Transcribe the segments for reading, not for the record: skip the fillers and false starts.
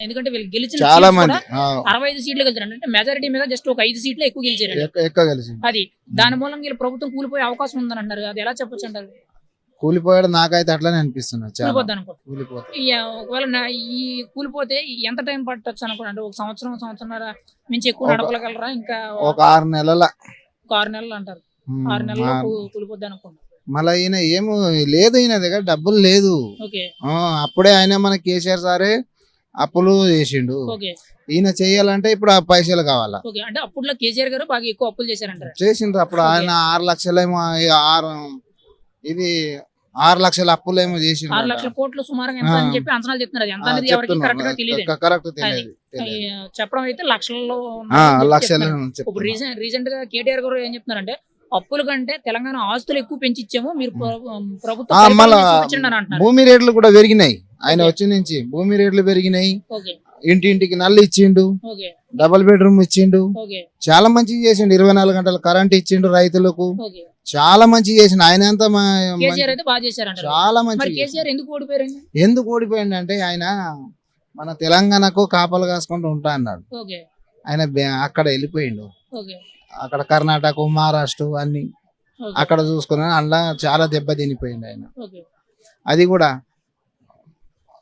ఎందుకంటే వీళ్ళు గెలిచిన చాలా సీట్స్ మంది కూడా 65 సీట్లు గెలిచారు. అంటే మెజారిటీ మీద జస్ట్ ఒక 5 సీట్లే ఎక్కువ గెలిచారు. ఎక్కువ గెలిచింది. అది దాని మూలంగా వీళ్ళు ప్రభుత్వం కూలిపోయే అవకాశం ఉందని అంటారు. అది ఎలా చెప్పొచ్చు అంటారు? కూలిపోయాడు నాకైతే అట్లానే అనిపిస్తున్నా. కూలిపోద్ది అనుకుంటా. కూలిపోతాడు. ఒకవేళ ఈ కూలిపోతే ఎంత టైం పట్టొచ్చు అనుకోండి? అంటే ఒక సంవత్సరంన్నర మించి ఎక్కువ నడపగలరా? ఇంకా ఒక 6 నెలల 6 నెలలు అంటారు. 6 నెలల్లో కూలిపోద్ది అనుకోండి. మళ్ళీ ఈయన ఏమో లేదు, ఈయన దగ్గర డబ్బులు లేదు. అప్పుడే ఆయన మన కేసీఆర్ సారే అప్పులు చేసిండు. ఈయన చెయ్యాలంటే ఇప్పుడు ఆ పైసలు కావాలా. అంటే అప్పుడులో కేసీఆర్ గారు బాగా ఎక్కువ అప్పులు చేశారంటారు. చేసిండ్రు అప్పుడు ఆయన 6 లక్షలేమో 6 లక్షల అప్పులు ఏమో చేసిండ్రు. 6 లక్షల కోట్లు సుమారుగా ఎంత అని చెప్పి అంచనాలు చెప్తున్నారు. ఎంత అనేది ఎవరికి కరెక్ట్ గా తెలియదు. చెప్పడం అయితే లక్షల్లో. ఇప్పుడు రీసెంట్ గా కేటీఆర్ గారు ఏం చెప్తున్నారంటే అప్పుల కంటే తెలంగాణ ఆస్తులు ఎక్కువ పెంచిచ్చాము, మీరు ప్రభుత్వం భూమి రేట్లు కూడా పెరిగినాయి. ఆయన వచ్చి నుంచి భూమి రేట్లు పెరిగినాయి. ఇంటింటికి నల్లు ఇచ్చిండు, డబుల్ బెడ్రూమ్ ఇచ్చిండు, చాలా మంచిగా చేసిండు. 24 గంటల కరెంట్ ఇచ్చిండు రైతులకు. చాలా మంచిగా చేసిండు ఆయన. అంతా చాలా మంచిగా. ఎందుకు ఓడిపోయిండు అంటే ఆయన మన తెలంగాణకు కాపలు కాసుకుంటూ ఉంటా అన్నాడు. ఆయన అక్కడ వెళ్ళిపోయిండు. అక్కడ కర్ణాటక, మహారాష్ట్ర అన్ని అక్కడ చూసుకున్నా అందులో చాలా దెబ్బ తినిపోయింది ఆయన. అది కూడా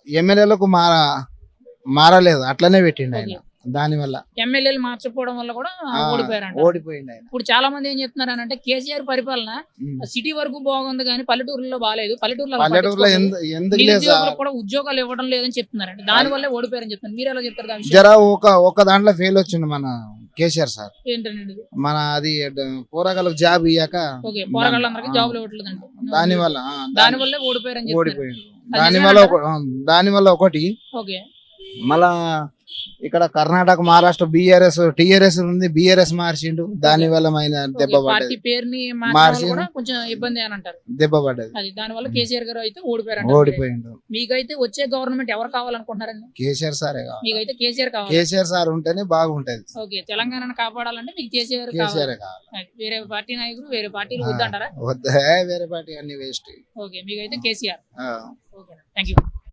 ఎమ్మెల్యేలకు మారలేదు, అట్లనే పెట్టిండు ఆయన. దానివల్ల ఎమ్మెల్యేలు మార్చకపోవడం వల్ల కూడా ఓడిపోయింది ఆయన. ఇప్పుడు చాలా మంది ఏం చెప్తున్నారు అంటే కేసీఆర్ పరిపాలన సిటీ వరకు బాగుంది కానీ పల్లెటూరులో బాగాలేదు, పల్లెటూరులో కూడా ఉద్యోగాలు ఇవ్వడం లేదని చెప్తున్నారండి. దాని వల్లే ఓడిపోయారని చెప్తున్నారు. మీరు ఎలా చెప్తారు? జరా ఒక దాంట్లో ఫెయిల్ వచ్చింది మన కేసీఆర్ సార్. ఏంటండి మన అది పోరాగాళ్ళకి జాబ్ ఇయ్యాక పోరాగాళ్ళందరికీ జాబ్లు ఇవ్వట్లేదండి. దానివల్ల ఓడిపోయారని ఓడిపోయారు. దానివల్ల ఒకటి మళ్ళా ఇక్కడ కర్ణాటక, మహారాష్ట్ర బీఆర్ఎస్ టీఆర్ఎస్ ఉంది, బీఆర్ఎస్ మార్చిండు. దాని వల్ల దెబ్బ పడ్డది. దెబ్బ పడ్డది. దాని వల్ల కేసీఆర్ గారు అయితే ఓడిపోయిండు. మీకైతే వచ్చే గవర్నమెంట్ ఎవరు కావాలనుకుంటున్నారండి? కేసీఆర్ సారే కావాలి. మీకైతే కేసీఆర్ కావాలి. కేసీఆర్ సార్ ఉంటేనే బాగుంటది. తెలంగాణను కాపాడాలంటే మీకు కేసీఆర్ కావాలి. వేరే పార్టీ నాయకులు వేరే పార్టీలు వద్దంటారా? వేరే పార్టీ అన్ని వేస్ట్. మీకైతే కేసీఆర్. Thank you.